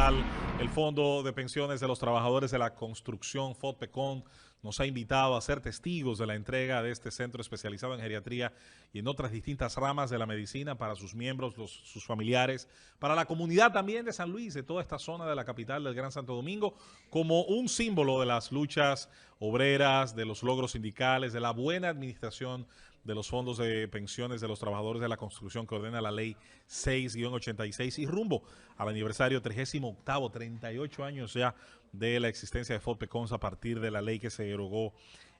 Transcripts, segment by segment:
Capital. El Fondo de Pensiones de los Trabajadores de la Construcción, FODPECON, nos ha invitado a ser testigos de la entrega de este centro especializado en geriatría y en otras distintas ramas de la medicina para sus miembros, sus familiares, para la comunidad también de San Luis, de toda esta zona de la capital del Gran Santo Domingo, como un símbolo de las luchas obreras, de los logros sindicales, de la buena administración de los fondos de pensiones de los trabajadores de la construcción que ordena la ley 6-86 y rumbo al aniversario 38º, 38 años ya de la existencia de FODPECON a partir de la ley que se derogó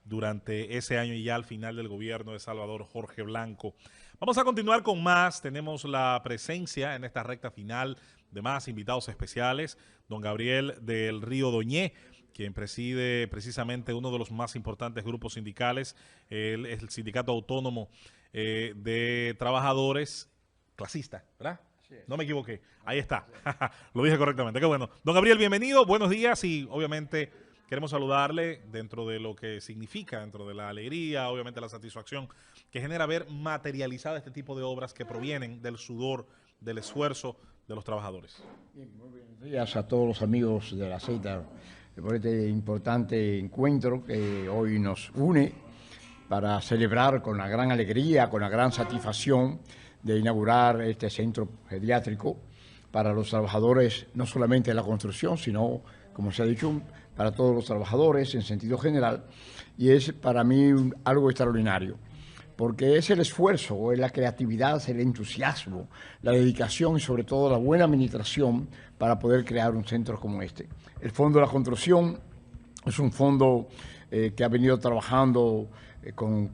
durante ese año y ya al final del gobierno de Salvador Jorge Blanco. Vamos a continuar con más. Tenemos la presencia en esta recta final de más invitados especiales. Don Gabriel del Río Doñé, quien preside precisamente uno de los más importantes grupos sindicales, el Sindicato Autónomo de Trabajadores Clasista, ¿verdad? Sí. No me equivoqué. Ahí está. Lo dije correctamente. Qué bueno. Don Gabriel, bienvenido. Buenos días y obviamente queremos saludarle dentro de lo que significa, dentro de la alegría, obviamente la satisfacción que genera ver materializada este tipo de obras que provienen del sudor, del esfuerzo de los trabajadores. Bien, muy buenos días a todos los amigos de la Z por este importante encuentro que hoy nos une para celebrar con la gran alegría, con la gran satisfacción de inaugurar este centro geriátrico para los trabajadores, no solamente de la construcción, sino, como se ha dicho, para todos los trabajadores en sentido general. Y es para mí algo extraordinario, porque es el esfuerzo, es la creatividad, el entusiasmo, la dedicación y sobre todo la buena administración para poder crear un centro como este. El Fondo de la Construcción es un fondo que ha venido trabajando con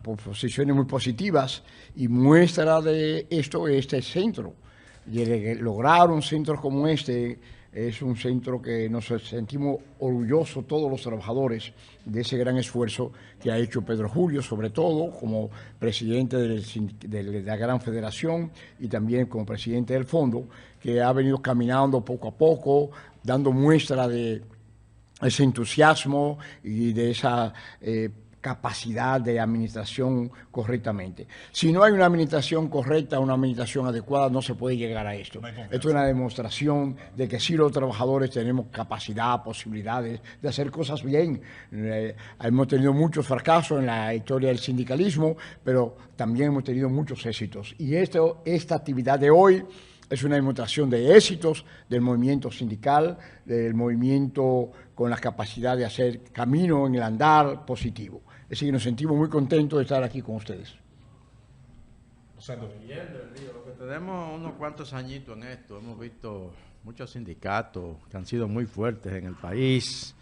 posiciones muy positivas y muestra de esto este centro. Y lograr un centro como este es un centro que nos sentimos orgullosos todos los trabajadores de ese gran esfuerzo que ha hecho Pedro Julio, sobre todo como presidente de la gran federación y también como presidente del fondo, que ha venido caminando poco a poco, dando muestra de ese entusiasmo y de esa capacidad de administración correctamente. Si no hay una administración correcta, una administración adecuada, no se puede llegar a esto. Esto es una demostración de que sí los trabajadores tenemos capacidad, posibilidades de hacer cosas bien. Hemos tenido muchos fracasos en la historia del sindicalismo, pero también hemos tenido muchos éxitos. Y esta actividad de hoy es una demostración de éxitos del movimiento sindical, del movimiento con la capacidad de hacer camino en el andar positivo. Es decir, nos sentimos muy contentos de estar aquí con ustedes. Lo que tenemos unos cuantos añitos en esto, hemos visto muchos sindicatos que han sido muy fuertes en el país.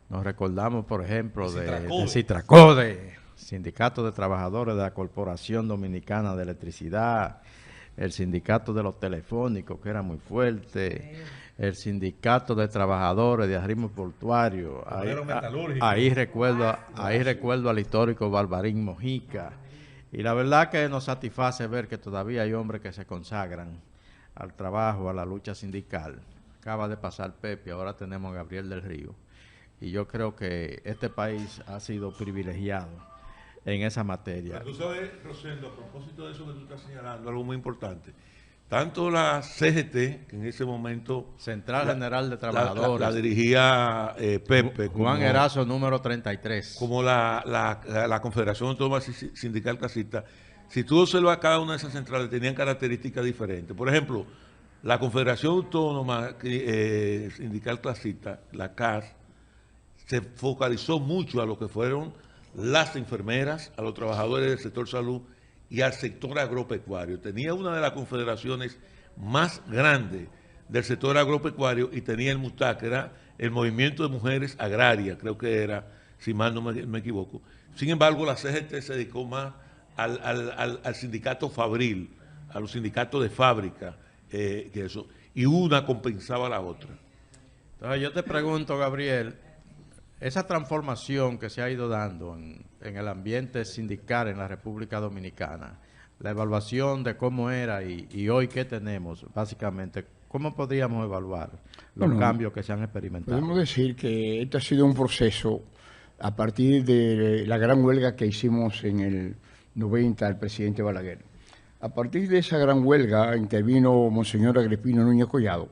Nos recordamos, por ejemplo, de Citracode, Sindicato de Trabajadores de la Corporación Dominicana de Electricidad, el sindicato de los telefónicos, que era muy fuerte, el sindicato de trabajadores de arrimo portuario, ahí recuerdo al histórico Barbarín Mojica, y la verdad que nos satisface ver que todavía hay hombres que se consagran al trabajo, a la lucha sindical. Acaba de pasar Pepe, ahora tenemos a Gabriel del Río, y yo creo que este país ha sido privilegiado en esa materia. Pero tú sabes, Rosendo, a propósito de eso que tú estás señalando, algo muy importante. Tanto la CGT, que en ese momento... Central General de Trabajadores. La dirigía Pepe. Juan Erazo, número 33. Como la Confederación Autónoma Sindical Clasista. Si tú observas, cada una de esas centrales tenían características diferentes. Por ejemplo, la Confederación Autónoma Sindical Clasista, la CAS, se focalizó mucho a lo que fueron las enfermeras, a los trabajadores del sector salud y al sector agropecuario. Tenía una de las confederaciones más grandes del sector agropecuario y tenía el MUTAC, que era el Movimiento de Mujeres Agrarias, creo que era, si mal no me equivoco. Sin embargo, la CGT se dedicó más al sindicato fabril, a los sindicatos de fábrica, que eso, y una compensaba a la otra. Entonces yo te pregunto, Gabriel, esa transformación que se ha ido dando en el ambiente sindical en la República Dominicana, la evaluación de cómo era y hoy qué tenemos, básicamente, ¿cómo podríamos evaluar los cambios que se han experimentado? Podemos decir que este ha sido un proceso a partir de la gran huelga que hicimos en el 90 el presidente Balaguer. A partir de esa gran huelga intervino Monseñor Agripino Núñez Collado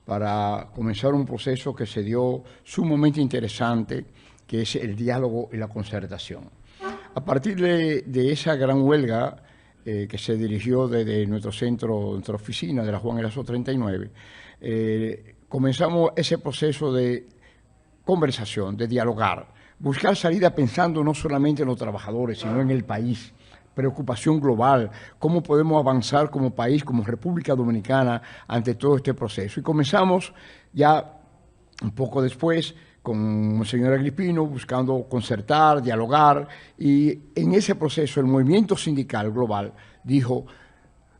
para comenzar un proceso que se dio sumamente interesante, que es el diálogo y la concertación. A partir de esa gran huelga que se dirigió desde nuestro centro, nuestra oficina de la Juan Erazo 39, comenzamos ese proceso de conversación, de dialogar, buscar salida pensando no solamente en los trabajadores, sino en el país, preocupación global, cómo podemos avanzar como país, como República Dominicana, ante todo este proceso. Y comenzamos ya un poco después con el señor Agripino, buscando concertar, dialogar, y en ese proceso el movimiento sindical global dijo,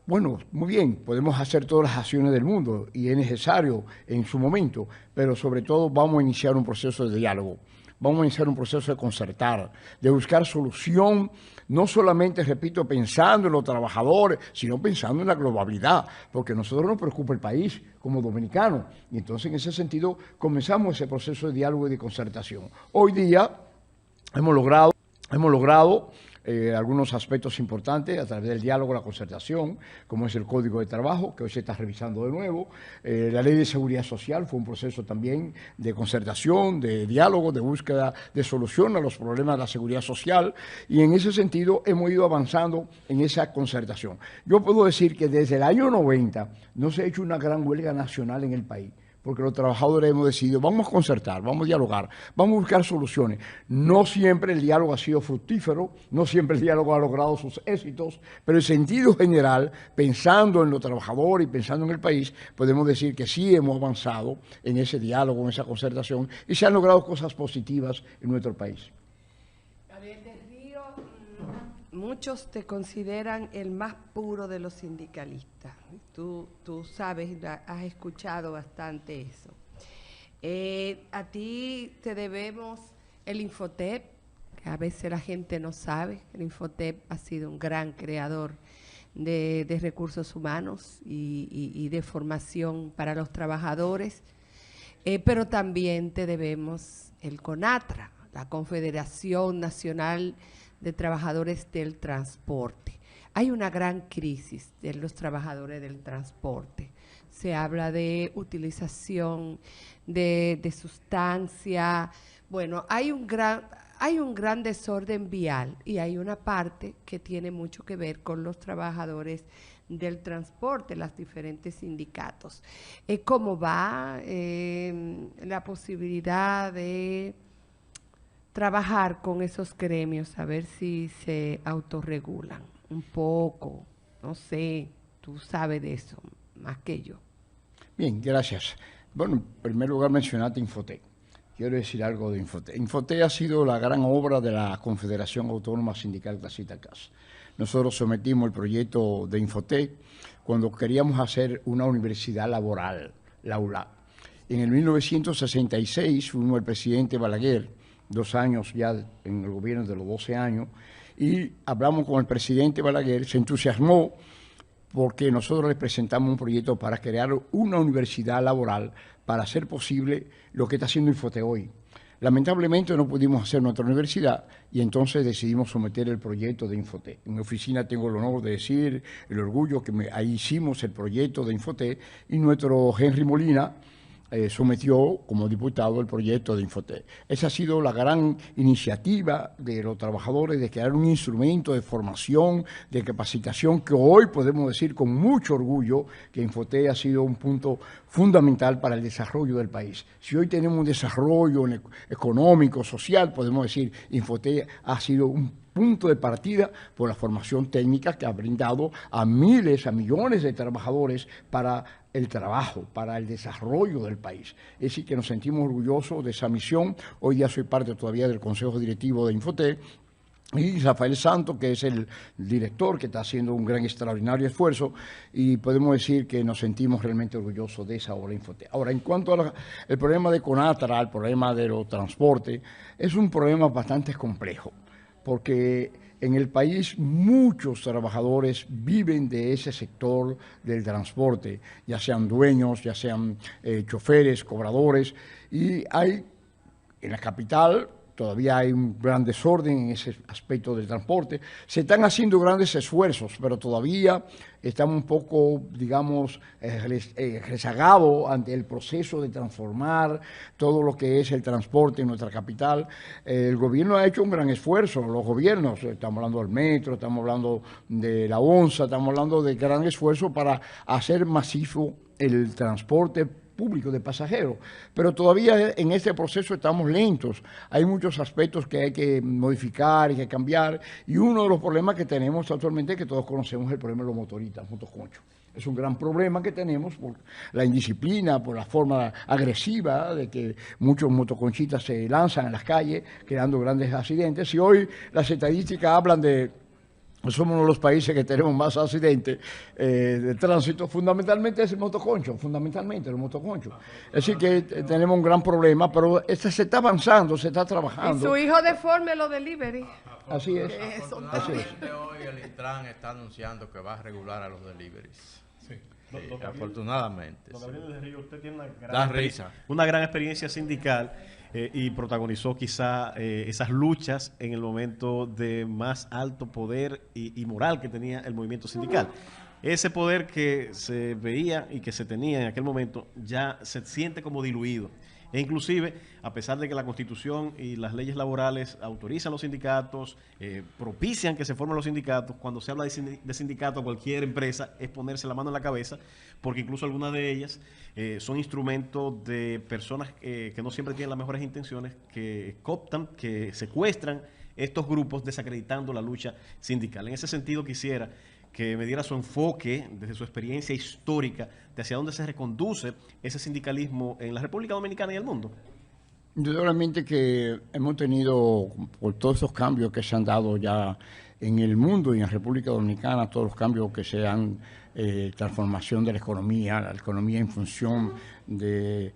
bueno, muy bien, podemos hacer todas las acciones del mundo y es necesario en su momento, pero sobre todo vamos a iniciar un proceso de diálogo, vamos a iniciar un proceso de concertar, de buscar solución, no solamente, repito, pensando en los trabajadores, sino pensando en la globalidad, porque a nosotros nos preocupa el país como dominicanos, y entonces en ese sentido comenzamos ese proceso de diálogo y de concertación. Hoy día hemos logrado algunos aspectos importantes a través del diálogo, la concertación, como es el Código de Trabajo, que hoy se está revisando de nuevo. La Ley de Seguridad Social fue un proceso también de concertación, de diálogo, de búsqueda de solución a los problemas de la seguridad social, y en ese sentido hemos ido avanzando en esa concertación. Yo puedo decir que desde el año 90 no se ha hecho una gran huelga nacional en el país, porque los trabajadores hemos decidido, vamos a concertar, vamos a dialogar, vamos a buscar soluciones. No siempre el diálogo ha sido fructífero, no siempre el diálogo ha logrado sus éxitos, pero en sentido general, pensando en los trabajadores y pensando en el país, podemos decir que sí hemos avanzado en ese diálogo, en esa concertación, y se han logrado cosas positivas en nuestro país. Muchos te consideran el más puro de los sindicalistas. Tú sabes, has escuchado bastante eso. A ti te debemos el Infotep, que a veces la gente no sabe. El Infotep ha sido un gran creador de recursos humanos y de formación para los trabajadores, pero también te debemos el CONATRA, la Confederación Nacional de Trabajadores del Transporte. Hay una gran crisis de los trabajadores del transporte. Se habla de utilización de sustancia. Bueno, hay un gran desorden vial y hay una parte que tiene mucho que ver con los trabajadores del transporte, los diferentes sindicatos. ¿Cómo va la posibilidad de trabajar con esos gremios, a ver si se autorregulan un poco? No sé, tú sabes de eso más que yo. Bien, gracias. Bueno, en primer lugar mencionaste Infotep. Quiero decir algo de Infotep. Infotep ha sido la gran obra de la Confederación Autónoma Sindical Clasista CAS. Nosotros sometimos el proyecto de Infotep cuando queríamos hacer una universidad laboral, la ULA. En el 1966 fuimos el presidente Balaguer, 2 años ya en el gobierno de los 12 años, y hablamos con el presidente Balaguer, se entusiasmó porque nosotros le presentamos un proyecto para crear una universidad laboral para hacer posible lo que está haciendo Infotep hoy. Lamentablemente no pudimos hacer nuestra universidad y entonces decidimos someter el proyecto de Infotep. En mi oficina tengo el honor de decir, el orgullo que ahí hicimos el proyecto de Infotep y nuestro Henry Molina sometió como diputado el proyecto de Infotep. Esa ha sido la gran iniciativa de los trabajadores de crear un instrumento de formación, de capacitación, que hoy podemos decir con mucho orgullo que Infotep ha sido un punto fundamental para el desarrollo del país. Si hoy tenemos un desarrollo económico, social, podemos decir Infotep ha sido un punto de partida por la formación técnica que ha brindado a miles, a millones de trabajadores para el trabajo, para el desarrollo del país. Es decir, que nos sentimos orgullosos de esa misión. Hoy día soy parte todavía del Consejo Directivo de Infotep, y Rafael Santos, que es el director, que está haciendo un gran, extraordinario esfuerzo, y podemos decir que nos sentimos realmente orgullosos de esa obra Infotep. Ahora, en cuanto al problema de CONATRA, el problema de los transportes, es un problema bastante complejo, porque en el país muchos trabajadores viven de ese sector del transporte, ya sean dueños, ya sean choferes, cobradores, y hay en la capital todavía hay un gran desorden en ese aspecto del transporte. Se están haciendo grandes esfuerzos, pero todavía estamos un poco, digamos, rezagados ante el proceso de transformar todo lo que es el transporte en nuestra capital. El gobierno ha hecho un gran esfuerzo, los gobiernos, estamos hablando del metro, estamos hablando de la ONSA, estamos hablando de gran esfuerzo para hacer masivo el transporte público de pasajeros, pero todavía en este proceso estamos lentos. Hay muchos aspectos que hay que modificar y que cambiar, y uno de los problemas que tenemos actualmente, que todos conocemos, es el problema de los motoristas, motoconchos. Es un gran problema que tenemos por la indisciplina, por la forma agresiva de que muchos motoconchistas se lanzan en las calles, creando grandes accidentes, y hoy las estadísticas hablan de somos uno de los países que tenemos más accidentes de tránsito, fundamentalmente es el motoconcho, fundamentalmente el motoconcho. Así que tenemos un gran problema, pero se está avanzando, se está trabajando. Y su hijo deforme los delivery. Así es. Así es. Hoy el Intran está anunciando que va a regular a los deliveries. Sí. Afortunadamente. Don Gabriel del Río, usted tiene una gran experiencia sindical y protagonizó quizá esas luchas en el momento de más alto poder y moral que tenía el movimiento sindical. Ese poder que se veía y que se tenía en aquel momento ya se siente como diluido. E inclusive, a pesar de que la Constitución y las leyes laborales autorizan los sindicatos, propician que se formen los sindicatos, cuando se habla de sindicato a cualquier empresa es ponerse la mano en la cabeza, porque incluso algunas de ellas son instrumentos de personas que no siempre tienen las mejores intenciones, que cooptan, que secuestran estos grupos, desacreditando la lucha sindical. En ese sentido quisiera que me diera su enfoque desde su experiencia histórica de hacia dónde se reconduce ese sindicalismo en la República Dominicana y el mundo. Indudablemente que hemos tenido, por todos esos cambios que se han dado ya en el mundo y en la República Dominicana, todos los cambios que se han, transformación de la economía en función de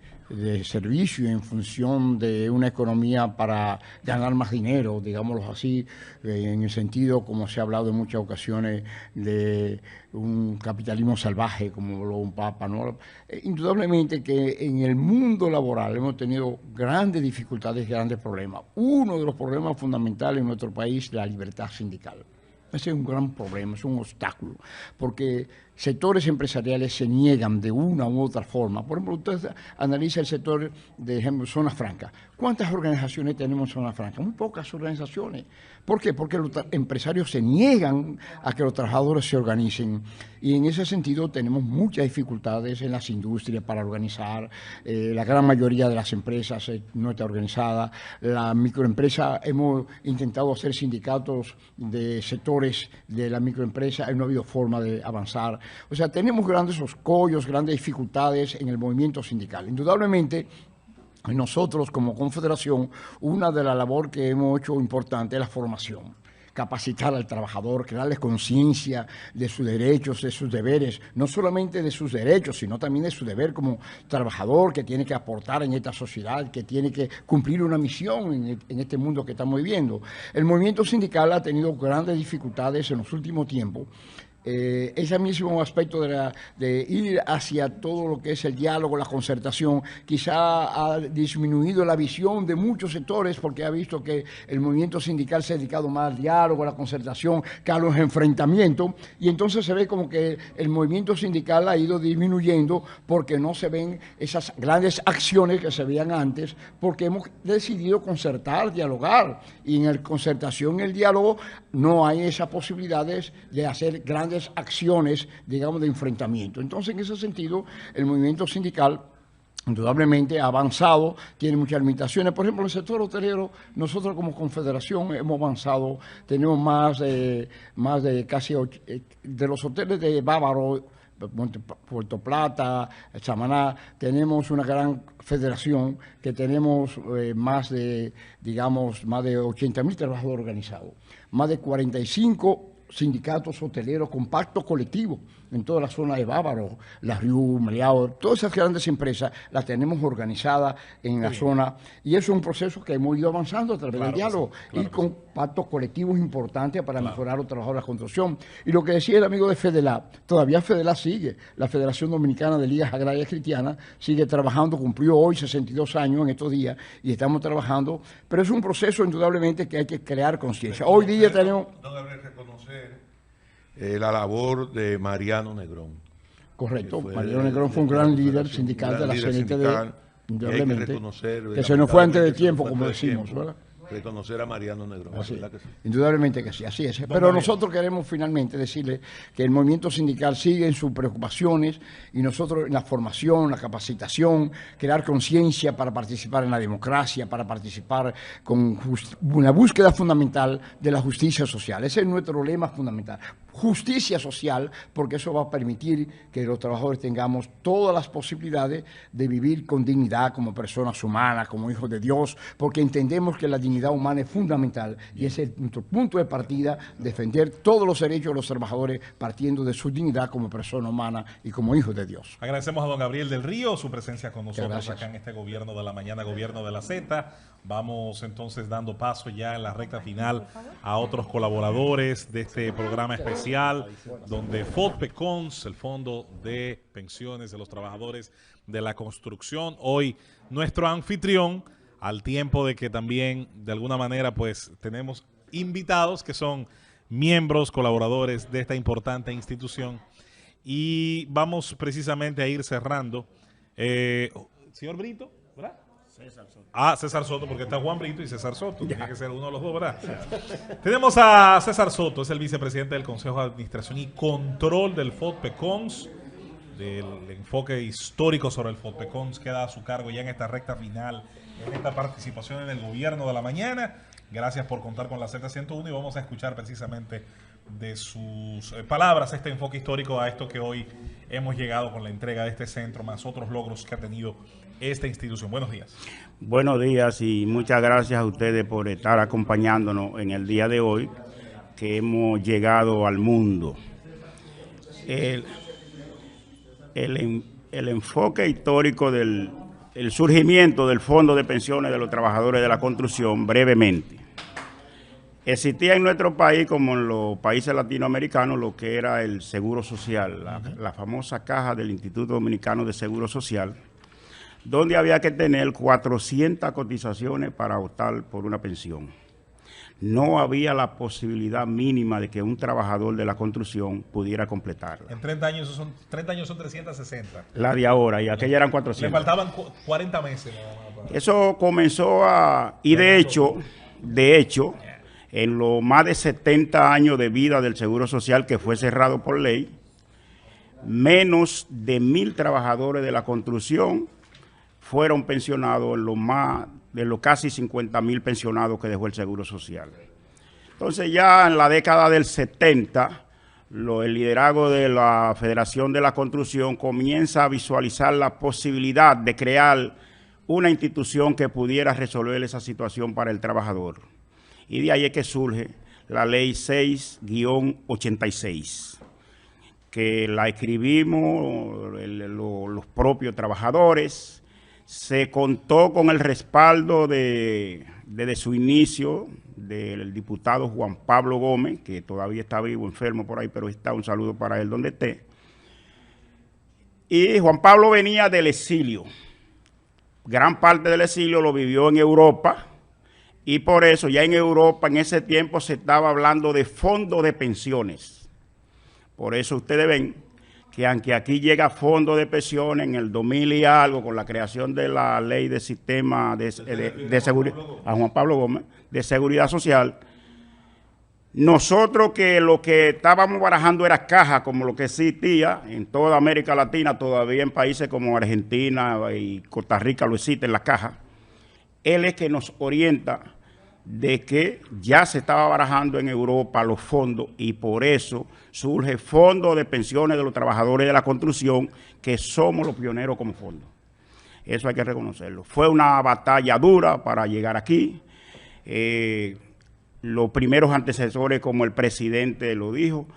servicio, en función de una economía para ganar más dinero, digámoslo así, en el sentido, como se ha hablado en muchas ocasiones, de un capitalismo salvaje, como habló un papa, ¿no? Indudablemente que en el mundo laboral hemos tenido grandes dificultades, grandes problemas. Uno de los problemas fundamentales en nuestro país es la libertad sindical. Ese es un gran problema, es un obstáculo, porque sectores empresariales se niegan de una u otra forma. Por ejemplo, usted analiza el sector de, ejemplo, zona franca. ¿Cuántas organizaciones tenemos en zona franca? Muy pocas organizaciones. ¿Por qué? Porque los empresarios se niegan a que los trabajadores se organicen. Y en ese sentido tenemos muchas dificultades en las industrias para organizar. La gran mayoría de las empresas no está organizada. La microempresa, hemos intentado hacer sindicatos de sectores de la microempresa y no ha habido forma de avanzar. O sea, tenemos grandes escollos, grandes dificultades en el movimiento sindical. Indudablemente, nosotros como confederación, una de las labores que hemos hecho importante es la formación. Capacitar al trabajador, crearles conciencia de sus derechos, de sus deberes, no solamente de sus derechos, sino también de su deber como trabajador que tiene que aportar en esta sociedad, que tiene que cumplir una misión en este mundo que estamos viviendo. El movimiento sindical ha tenido grandes dificultades en los últimos tiempos. Ese mismo aspecto de ir hacia todo lo que es el diálogo, la concertación, quizá ha disminuido la visión de muchos sectores porque ha visto que el movimiento sindical se ha dedicado más al diálogo, a la concertación, que a los enfrentamientos, y entonces se ve como que el movimiento sindical ha ido disminuyendo porque no se ven esas grandes acciones que se veían antes, porque hemos decidido concertar, dialogar, y en la concertación, en el diálogo, no hay esas posibilidades de hacer grandes acciones, digamos, de enfrentamiento. Entonces, en ese sentido, el movimiento sindical indudablemente ha avanzado, tiene muchas limitaciones. Por ejemplo, en el sector hotelero, nosotros como confederación hemos avanzado, tenemos más de casi de los hoteles de Bávaro, Puerto Plata, Samaná, tenemos una gran federación que tenemos más de 80.000 trabajadores organizados, más de 45 sindicatos hoteleros con pactos colectivos en toda la zona de Bávaro, La Riu, Meliao, todas esas grandes empresas las tenemos organizadas en la zona, y eso es un proceso que hemos ido avanzando a través del diálogo y con pactos colectivos importantes para mejorar los trabajadores de la construcción. Y lo que decía el amigo de FEDELA, todavía FEDELA sigue, la Federación Dominicana de Ligas Agrarias Cristianas sigue trabajando, cumplió hoy 62 años en estos días y estamos trabajando, pero es un proceso indudablemente que hay que crear conciencia. Hoy día tenemos... la labor de Mariano Negrón. Correcto, Mariano Negrón fue un gran líder sindical de la CNTD, indudablemente, que se nos fue antes de tiempo, como decimos, ¿verdad? Reconocer a Mariano Negrón. Así, ¿verdad que sí? Indudablemente que sí, así es. Pero nosotros queremos finalmente decirle que el movimiento sindical sigue en sus preocupaciones y nosotros en la formación, la capacitación, crear conciencia para participar en la democracia, para participar con una búsqueda fundamental de la justicia social. Ese es nuestro lema fundamental. Justicia social, porque eso va a permitir que los trabajadores tengamos todas las posibilidades de vivir con dignidad como personas humanas, como hijos de Dios, porque entendemos que la dignidad humana es fundamental y ese es nuestro punto de partida, defender todos los derechos de los trabajadores partiendo de su dignidad como persona humana y como hijos de Dios. Agradecemos a don Gabriel del Río su presencia con nosotros acá en este Gobierno de la Mañana, Gobierno de la Z. Vamos entonces dando paso ya en la recta final a otros colaboradores de este programa especial, donde FODPECONS, el Fondo de Pensiones de los Trabajadores de la Construcción, hoy nuestro anfitrión, al tiempo de que también de alguna manera pues tenemos invitados que son miembros, colaboradores de esta importante institución, y vamos precisamente a ir cerrando. Señor Brito, ¿verdad? César Soto. Ah, César Soto, porque está Juan Brito y César Soto. Tiene que ser uno de los dos, ¿verdad? Tenemos a César Soto, es el vicepresidente del Consejo de Administración y Control del FODPECONS, del enfoque histórico sobre el FODPECONS, queda a su cargo ya en esta recta final, en esta participación en el Gobierno de la Mañana. Gracias por contar con la Z101 y vamos a escuchar precisamente de sus palabras este enfoque histórico a esto que hoy hemos llegado con la entrega de este centro, más otros logros que ha tenido esta institución. Buenos días. Buenos días y muchas gracias a ustedes por estar acompañándonos en el día de hoy, que hemos llegado al mundo. El enfoque histórico del surgimiento del Fondo de Pensiones de los Trabajadores de la Construcción, brevemente. Existía en nuestro país, como en los países latinoamericanos, lo que era el Seguro Social, la famosa caja del Instituto Dominicano de Seguro Social, donde había que tener 400 cotizaciones para optar por una pensión. No había la posibilidad mínima de que un trabajador de la construcción pudiera completarla. En 30 años son 360. La de ahora, y aquella eran 400. Le faltaban 40 meses. Eso comenzó a... Y de hecho, en los más de 70 años de vida del Seguro Social, que fue cerrado por ley, menos de 1,000 trabajadores de la construcción fueron pensionados en los casi 50,000 pensionados que dejó el Seguro Social. Entonces ya en la década del 70, el liderazgo de la Federación de la Construcción comienza a visualizar la posibilidad de crear una institución que pudiera resolver esa situación para el trabajador. Y de ahí es que surge la Ley 6-86, que la escribimos los propios trabajadores. Se contó con el respaldo desde su inicio del diputado Juan Pablo Gómez, que todavía está vivo, enfermo por ahí, pero está, un saludo para él donde esté. Y Juan Pablo venía del exilio. Gran parte del exilio lo vivió en Europa, y por eso ya en Europa en ese tiempo se estaba hablando de fondo de pensiones. Por eso ustedes ven que aunque aquí llega fondo de pensiones en el 2000 y algo, con la creación de la ley de sistema de seguridad, a Juan Pablo Gómez, de seguridad social, nosotros que lo que estábamos barajando era caja, como lo que existía en toda América Latina, todavía en países como Argentina y Costa Rica lo existen las cajas, él es que nos orienta de que ya se estaba barajando en Europa los fondos y por eso surge Fondo de Pensiones de los Trabajadores de la Construcción, que somos los pioneros como fondo. Eso hay que reconocerlo. Fue una batalla dura para llegar aquí. los primeros antecesores, como el presidente lo dijo,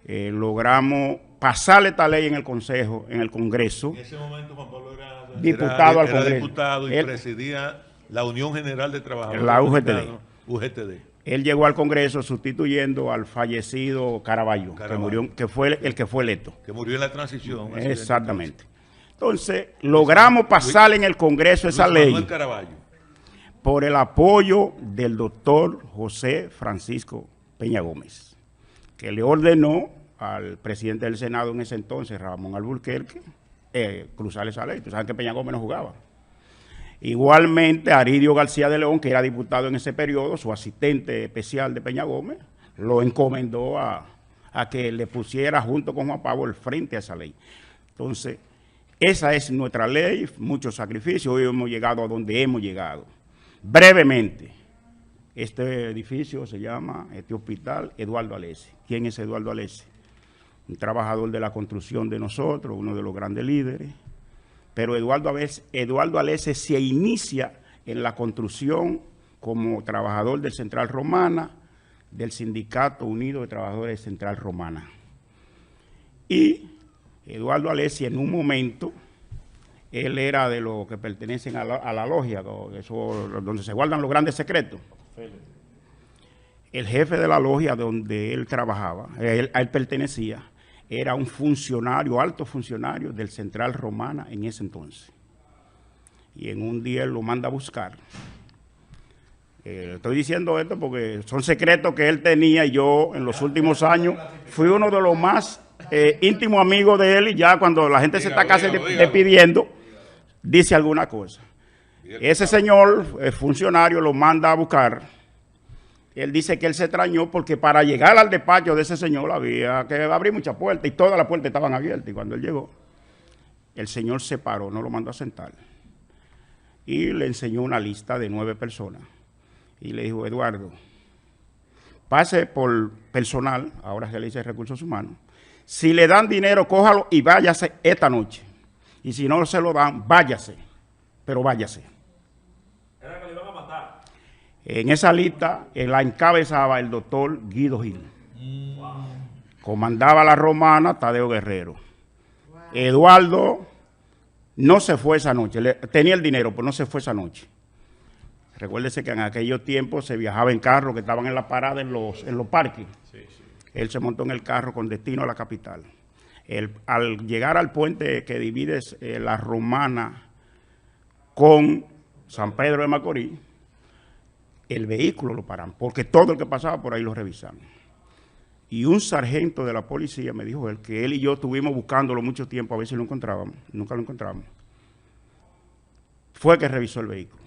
logramos pasarle esta ley en el Consejo, en el Congreso. En ese momento Juan Pablo era diputado al Congreso. Era diputado y presidía la Unión General de Trabajadores. La UGTD. Él llegó al Congreso sustituyendo al fallecido Caraballo. Que murió, que fue el que fue electo. Que murió en la transición. Exactamente. Entonces, logramos pasar en el Congreso esa ley por el apoyo del doctor José Francisco Peña Gómez, que le ordenó al presidente del Senado en ese entonces, Ramón Alburquerque, cruzar esa ley. Tú sabes que Peña Gómez no jugaba. Igualmente, Aridio García de León, que era diputado en ese periodo, su asistente especial de Peña Gómez, lo encomendó a que le pusiera junto con Juan Pablo el frente a esa ley. Entonces, esa es nuestra ley, muchos sacrificios, hoy hemos llegado a donde hemos llegado. Brevemente, este edificio se llama, este hospital, Eduardo Alessi. ¿Quién es Eduardo Alessi? Un trabajador de la construcción de nosotros, uno de los grandes líderes. Pero Eduardo Alessi se inicia en la construcción como trabajador del Central Romana, del Sindicato Unido de Trabajadores de Central Romana. Y Eduardo Alessi en un momento, él era de los que pertenecen a la logia, donde se guardan los grandes secretos. El jefe de la logia donde él trabajaba, a él pertenecía, era un funcionario, alto funcionario del Central Romana en ese entonces. Y en un día él lo manda a buscar. Estoy diciendo esto porque son secretos que él tenía y yo en los últimos años fui uno de los más íntimos amigos de él, y ya cuando la gente se está casi despidiendo, dice alguna cosa. Ese señor, el funcionario, lo manda a buscar. Él dice que él se extrañó porque para llegar al despacho de ese señor había que abrir muchas puertas y todas las puertas estaban abiertas. Y cuando él llegó, el señor se paró, no lo mandó a sentar. Y le enseñó una lista de 9 personas. Y le dijo: Eduardo, pase por personal, ahora se le dice recursos humanos. Si le dan dinero, cójalo y váyase esta noche. Y si no se lo dan, váyase, pero váyase. Era que le iban a matar. En esa lista la encabezaba el doctor Guido Gil. Comandaba la Romana Tadeo Guerrero. Eduardo no se fue esa noche, tenía el dinero, pero no se fue esa noche. Recuérdese que en aquellos tiempos se viajaba en carro que estaban en la parada en los parques. Sí, sí. Él se montó en el carro con destino a la capital. Al llegar al puente que divide la Romana con San Pedro de Macorís, el vehículo lo paran, porque todo el que pasaba por ahí lo revisaban. Y un sargento de la policía me dijo que él y yo estuvimos buscándolo mucho tiempo a ver si lo encontrábamos, nunca lo encontramos. Fue que revisó el vehículo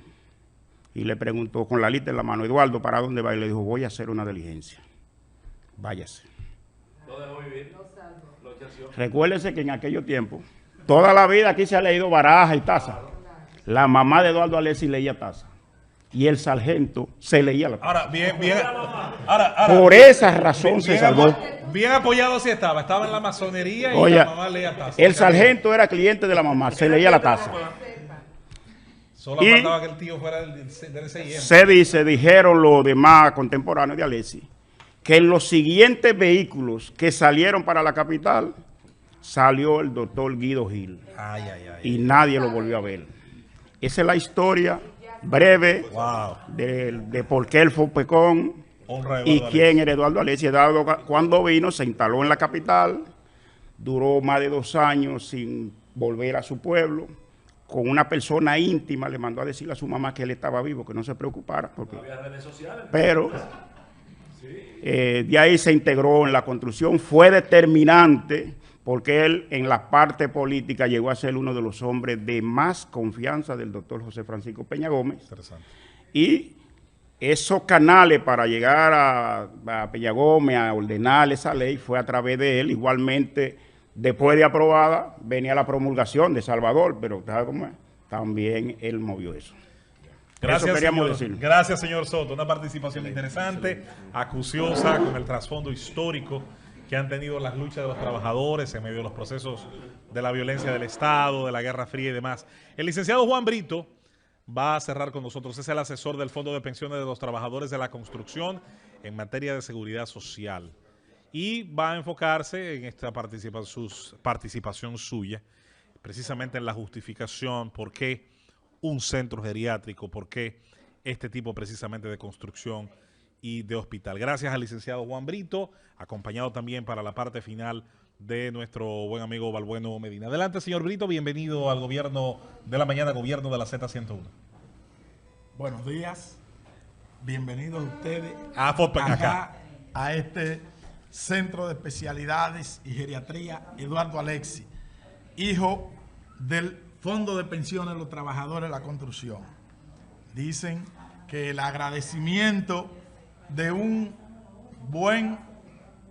y le preguntó con la lista en la mano: Eduardo, ¿para dónde va? Y le dijo: voy a hacer una diligencia. Váyase. ¿Lo dejó vivir? Recuérdese que en aquellos tiempos, toda la vida aquí se ha leído Baraja y Taza. La mamá de Eduardo Alessi leía Taza. Y el sargento se leía la Taza. Ahora, por esa razón se salvó. Bien apoyado sí estaba en la masonería y la mamá leía Taza. El sargento era cliente de la mamá, se leía la Taza. Solo faltaba que el tío fuera del SIM. Dijeron los demás contemporáneos de Alessi, que en los siguientes vehículos que salieron para la capital, salió el doctor Guido Gil. Y nadie lo volvió a ver. Esa es la historia breve de por qué el FOPECON y quién era Eduardo Alessi. Eduardo, cuando vino, se instaló en la capital, duró más de 2 años sin volver a su pueblo. Con una persona íntima le mandó a decirle a su mamá que él estaba vivo, que no se preocupara. Porque, no había redes sociales. Pero de ahí se integró en la construcción, fue determinante porque él en la parte política llegó a ser uno de los hombres de más confianza del doctor José Francisco Peña Gómez. Interesante. Y esos canales para llegar a Peña Gómez, a ordenar esa ley, fue a través de él. Igualmente, después de aprobada, venía la promulgación de Salvador, pero ¿sabe cómo es? También él movió eso. Gracias, señor Soto. Una participación interesante, acuciosa, con el trasfondo histórico que han tenido las luchas de los trabajadores en medio de los procesos de la violencia del Estado, de la Guerra Fría y demás. El licenciado Juan Brito va a cerrar con nosotros. Es el asesor del Fondo de Pensiones de los Trabajadores de la Construcción en materia de seguridad social. Y va a enfocarse en esta participación suya, precisamente en la justificación por qué un centro geriátrico, por qué este tipo precisamente de construcción y de hospital. Gracias al licenciado Juan Brito, acompañado también para la parte final de nuestro buen amigo Balbueno Medina. Adelante, señor Brito, bienvenido al Gobierno de la Mañana, Gobierno de la Z101. Buenos días, bienvenidos ustedes acá a este Centro de Especialidades y Geriatría Eduardo Alexis, hijo del Fondo de Pensiones de los Trabajadores de la Construcción. Dicen que el agradecimiento de un buen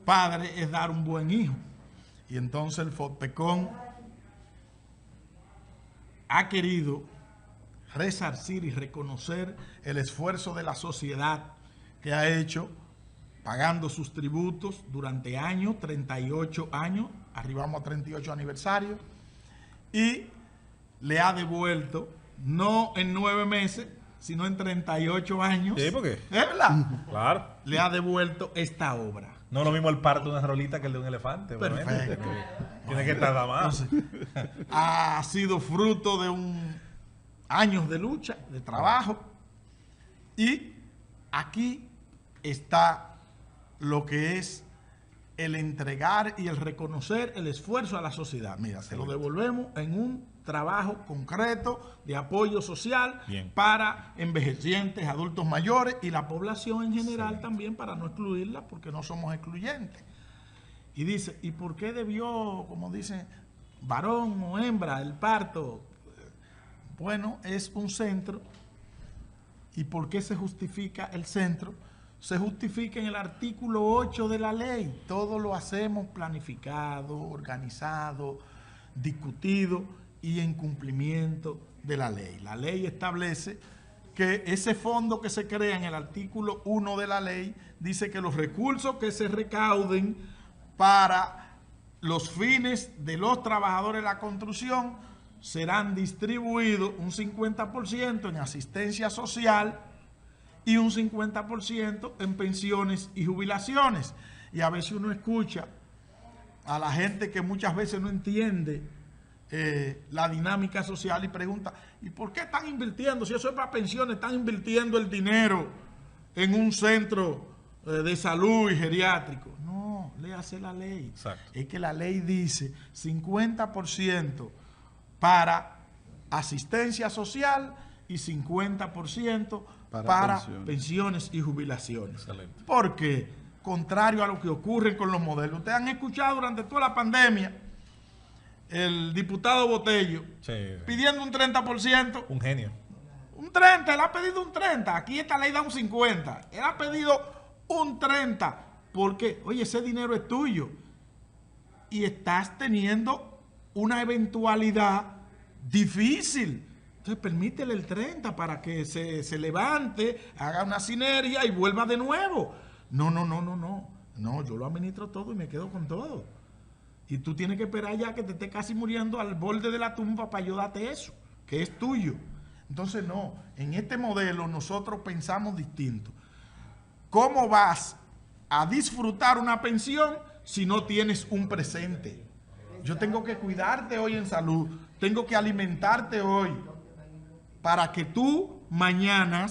padre es dar un buen hijo. Y entonces el FOPECON ha querido resarcir y reconocer el esfuerzo de la sociedad que ha hecho pagando sus tributos durante años, 38 años, arribamos a 38 aniversarios, y le ha devuelto, no en 9 meses, sino en 38 años. ¿Sí? ¿Por qué? ¿Es verdad? Claro. Le ha devuelto esta obra. No es lo mismo el parto de una rolita que el de un elefante. Perfecto. Tiene que tardar más. Entonces, ha sido fruto de años de lucha, de trabajo, y aquí está lo que es el entregar y el reconocer el esfuerzo a la sociedad. Mira, se lo devolvemos en un trabajo concreto de apoyo social para envejecientes, adultos mayores y la población en general también, para no excluirla, porque no somos excluyentes. Y dice, ¿y por qué debió, como dicen, varón o hembra, el parto? Bueno, es un centro. ¿Y por qué se justifica el centro? Se justifica en el artículo 8 de la ley. Todo lo hacemos planificado, organizado, discutido y en cumplimiento de la ley. La ley establece que ese fondo que se crea en el artículo 1 de la ley dice que los recursos que se recauden para los fines de los trabajadores de la construcción serán distribuidos un 50% en asistencia social y un 50% en pensiones y jubilaciones. Y a veces uno escucha a la gente que muchas veces no entiende la dinámica social y pregunta, ¿y por qué están invirtiendo? Si eso es para pensiones, están invirtiendo el dinero en un centro de salud y geriátrico. No, léase la ley. Exacto. Es que la ley dice 50% para asistencia social y 50% para pensiones y jubilaciones. Excelente. Porque, contrario a lo que ocurre con los modelos, ustedes han escuchado durante toda la pandemia el diputado Botello pidiendo un 30%. Un genio. Un 30%, él ha pedido un 30%. Aquí esta ley da un 50%. Él ha pedido un 30%. Porque, oye, ese dinero es tuyo. Y estás teniendo una eventualidad difícil. Entonces permítele el 30% para que se levante, haga una sinergia y vuelva de nuevo. No. No, yo lo administro todo y me quedo con todo. Y tú tienes que esperar ya que te esté casi muriendo al borde de la tumba para yo darte eso, que es tuyo. Entonces no, en este modelo nosotros pensamos distinto. ¿Cómo vas a disfrutar una pensión si no tienes un presente? Yo tengo que cuidarte hoy en salud, tengo que alimentarte hoy para que tú mañana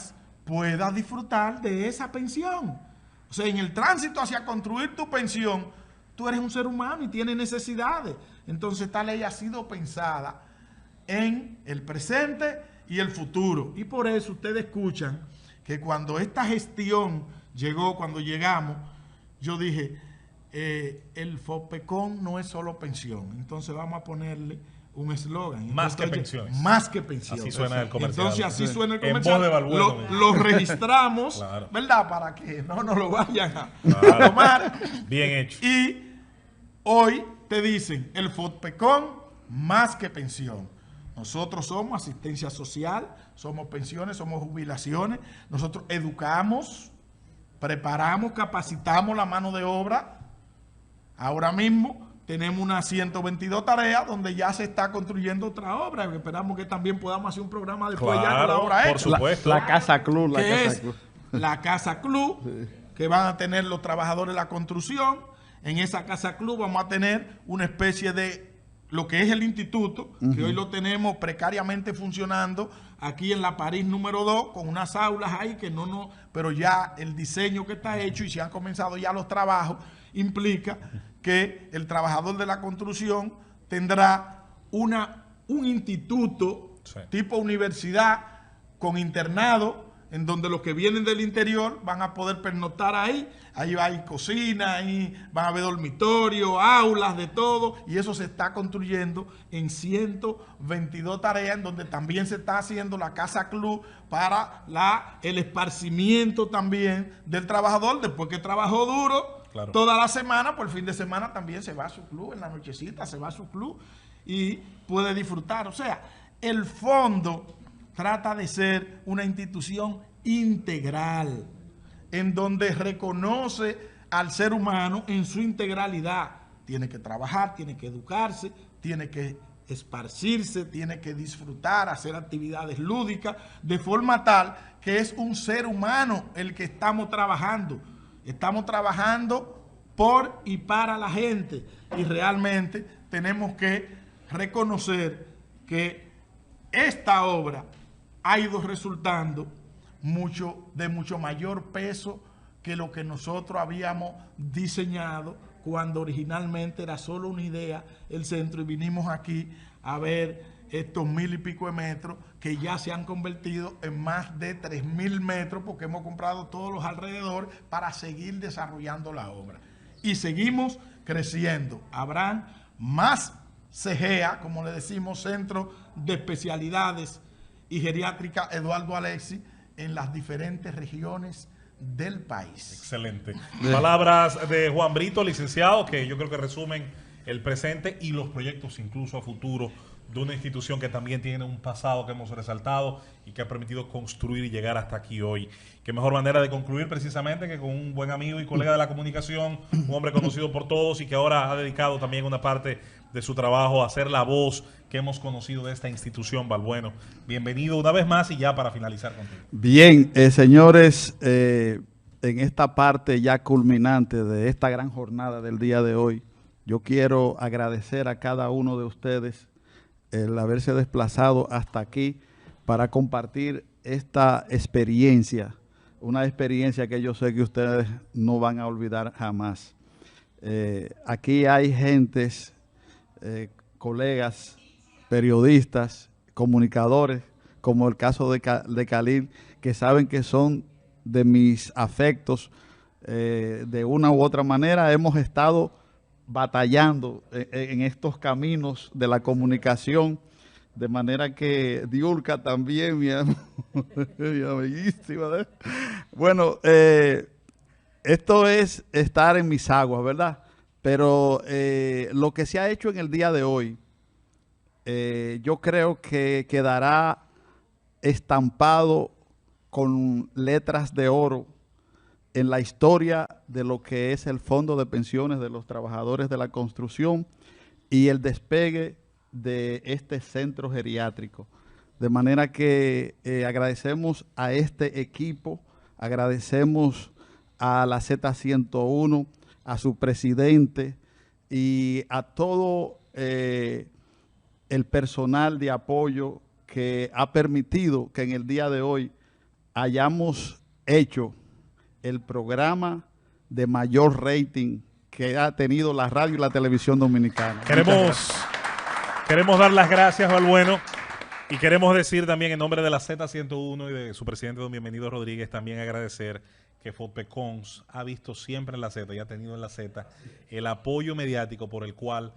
puedas disfrutar de esa pensión. O sea, en el tránsito hacia construir tu pensión, tú eres un ser humano y tienes necesidades. Entonces esta ley ha sido pensada en el presente y el futuro. Y por eso ustedes escuchan que cuando esta gestión llegó, cuando llegamos, yo dije, el FOPECON no es solo pensión. Entonces vamos a ponerle un eslogan. Más que pensiones. Más que pensiones. Así suena el comercial. Entonces así suena el En comercial. voz de Balbueno, lo registramos, claro, ¿verdad? Para que no nos lo vayan a claro, tomar. Bien hecho. Y hoy te dicen, el FOPECON más que pensión. Nosotros somos asistencia social, somos pensiones, somos jubilaciones. Nosotros educamos, preparamos, capacitamos la mano de obra. Ahora mismo tenemos unas 122 tareas donde ya se está construyendo otra obra. Esperamos que también podamos hacer un programa después ya con la obra por hecha. supuesto. La Casa Club. La Casa Club, que van a tener los trabajadores de la construcción. En esa Casa Club vamos a tener una especie de lo que es el instituto, que hoy lo tenemos precariamente funcionando aquí en la París número 2, con unas aulas ahí que pero ya el diseño que está hecho y se han comenzado ya los trabajos, implica que el trabajador de la construcción tendrá un instituto tipo universidad con internado, en donde los que vienen del interior van a poder pernoctar ahí. Ahí hay cocina, ahí van a haber dormitorio, aulas, de todo. Y eso se está construyendo en 122 tareas, en donde también se está haciendo la Casa Club para el esparcimiento también del trabajador. Después que trabajó duro toda la semana, por el fin de semana también se va a su club, en la nochecita se va a su club y puede disfrutar. O sea, el fondo trata de ser una institución integral, en donde reconoce al ser humano en su integralidad. Tiene que trabajar, tiene que educarse, tiene que esparcirse, tiene que disfrutar, hacer actividades lúdicas, de forma tal que es un ser humano el que estamos trabajando. Estamos trabajando por y para la gente, y realmente tenemos que reconocer que esta obra ha ido resultando de mucho mayor peso que lo que nosotros habíamos diseñado cuando originalmente era solo una idea el centro, y vinimos aquí a ver estos 1000 y pico de metros que ya se han convertido en más de 3000 metros, porque hemos comprado todos los alrededores para seguir desarrollando la obra. Y seguimos creciendo. Habrán más CEGEA, como le decimos, Centro de Especialidades y Geriátrica Eduardo Alexis, en las diferentes regiones del país. Excelente. Palabras de Juan Brito, licenciado, que yo creo que resumen el presente y los proyectos incluso a futuro de una institución que también tiene un pasado que hemos resaltado y que ha permitido construir y llegar hasta aquí hoy. Qué mejor manera de concluir precisamente que con un buen amigo y colega de la comunicación, un hombre conocido por todos y que ahora ha dedicado también una parte de su trabajo a ser la voz que hemos conocido de esta institución. Balbueno, bienvenido una vez más, y ya para finalizar contigo. Bien, señores, en esta parte ya culminante de esta gran jornada del día de hoy, yo quiero agradecer a cada uno de ustedes el haberse desplazado hasta aquí para compartir esta experiencia, una experiencia que yo sé que ustedes no van a olvidar jamás. Aquí hay gentes, colegas, periodistas, comunicadores, como el caso de Khalil, que saben que son de mis afectos. De una u otra manera hemos estado batallando en estos caminos de la comunicación, de manera que Diulca también, mi amiguísima, ¿verdad? Bueno, esto es estar en mis aguas, ¿verdad? Pero lo que se ha hecho en el día de hoy, yo creo que quedará estampado con letras de oro en la historia de lo que es el Fondo de Pensiones de los Trabajadores de la Construcción y el despegue de este centro geriátrico. De manera que agradecemos a este equipo, agradecemos a la Z101, a su presidente y a todo el personal de apoyo que ha permitido que en el día de hoy hayamos hecho el programa de mayor rating que ha tenido la radio y la televisión dominicana. Queremos dar las gracias, Balbueno, y queremos decir también en nombre de la Z101 y de su presidente, don Bienvenido Rodríguez, también agradecer que FOPECONS ha visto siempre en la Z y ha tenido en la Z el apoyo mediático por el cual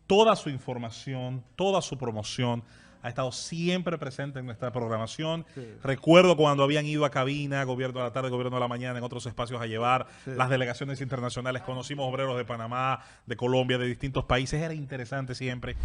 toda su información, toda su promoción ha estado siempre presente en nuestra programación. Sí. Recuerdo cuando habían ido a cabina, gobierno de la tarde, gobierno de la mañana, en otros espacios a llevar las delegaciones internacionales. Conocimos obreros de Panamá, de Colombia, de distintos países. Era interesante siempre.